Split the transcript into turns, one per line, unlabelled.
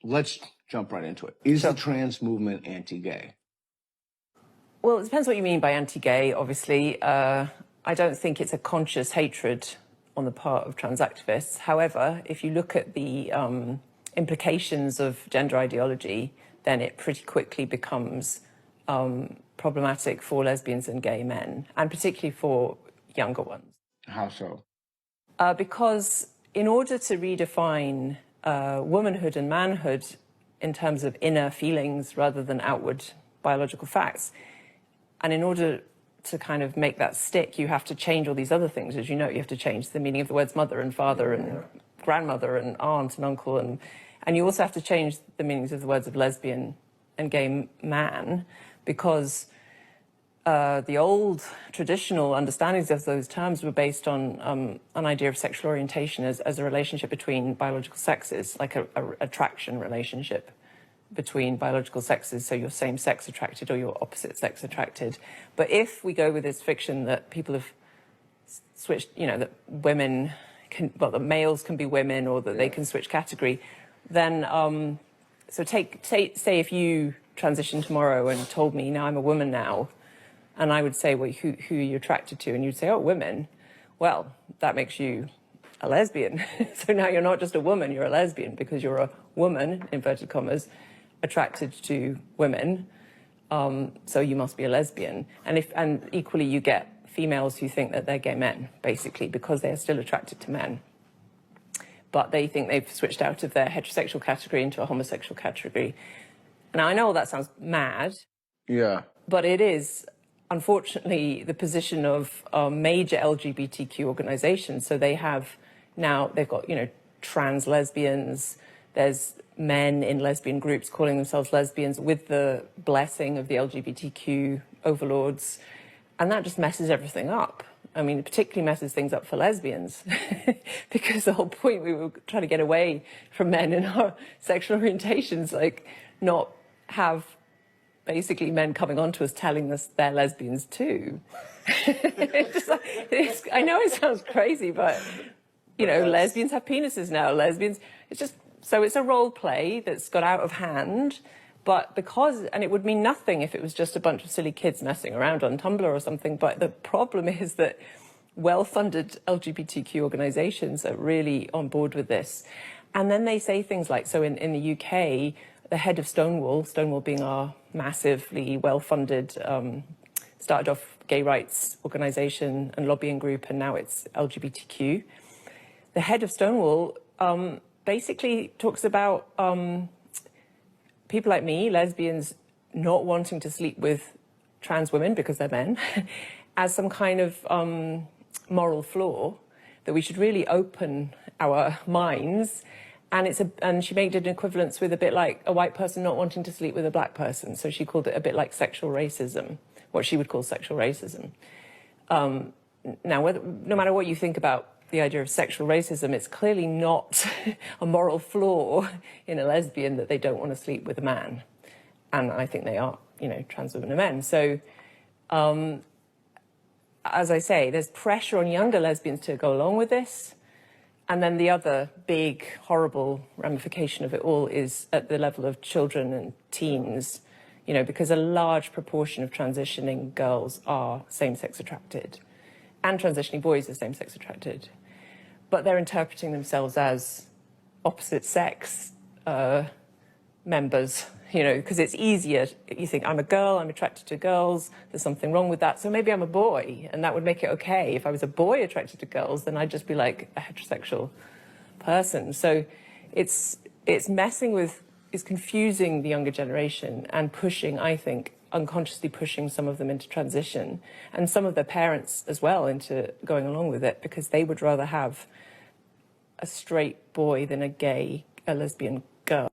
Let's jump right into it. Is the trans movement anti-gay?
Well, it depends what you mean by anti-gay, obviously. I don't think it's a conscious hatred on the part of trans activists. However, if you look at the implications of gender ideology, then it pretty quickly becomes problematic for lesbians and gay men, and particularly for younger ones.
How so?
Because in order to redefine womanhood and manhood in terms of inner feelings rather than outward biological facts, and in order to kind of make that stick, you have to change all these other things. As you know, you have to change the meaning of the words mother and father and grandmother and aunt and uncle, and you also have to change the meanings of the words of lesbian and gay man, because the old traditional understandings of those terms were based on an idea of sexual orientation as a relationship between biological sexes, like a attraction relationship between biological sexes, so you're same-sex attracted or you're opposite-sex attracted. But if we go with this fiction that people have switched, you know, that women can, well, that males can be women, or that they can switch category, then, so say if you transitioned tomorrow and told me, now I'm a woman now, and I would say, well, who are you attracted to? And you'd say, oh, women. Well, that makes you a lesbian. So now you're not just a woman, you're a lesbian, because you're a woman, inverted commas, attracted to women. So you must be a lesbian. And equally, you get females who think that they're gay men, basically, because they are still attracted to men. But they think they've switched out of their heterosexual category into a homosexual category. Now, I know all that sounds mad.
Yeah.
But it is, unfortunately, the position of major LGBTQ organizations. So they have now, they've got, you know, trans lesbians. There's men in lesbian groups calling themselves lesbians with the blessing of the LGBTQ overlords. And that just messes everything up. I mean, it particularly messes things up for lesbians, because the whole point, we were trying to get away from men in our sexual orientations, like not have basically men coming on to us telling us they're lesbians too. I know it sounds crazy, but, you know, lesbians have penises now. Lesbians, it's just, so it's a role play that's got out of hand. But because, and it would mean nothing if it was just a bunch of silly kids messing around on Tumblr or something, but the problem is that well-funded LGBTQ organizations are really on board with this. And then they say things like, so in the UK, the head of Stonewall being our massively well-funded, started off gay rights organization and lobbying group, and now it's LGBTQ. The head of Stonewall basically talks about people like me, lesbians, not wanting to sleep with trans women because they're men, as some kind of moral flaw, that we should really open our minds. And she made an equivalence with a bit like a white person not wanting to sleep with a black person. So she called it a bit like sexual racism, what she would call sexual racism. Now, no matter what you think about the idea of sexual racism, it's clearly not a moral flaw in a lesbian that they don't want to sleep with a man. And I think they are, you know, trans women and men. So, as I say, there's pressure on younger lesbians to go along with this. And then the other big, horrible ramification of it all is at the level of children and teens, you know, because a large proportion of transitioning girls are same-sex attracted, and transitioning boys are same-sex attracted. But they're interpreting themselves as opposite sex members, you know, because it's easier. You think, I'm a girl, I'm attracted to girls, there's something wrong with that, so maybe I'm a boy, and that would make it okay. If I was a boy attracted to girls, then I'd just be like a heterosexual person. So it's messing with, it's confusing the younger generation and pushing, I think, unconsciously pushing some of them into transition, and some of their parents as well into going along with it, because they would rather have a straight boy than a lesbian girl.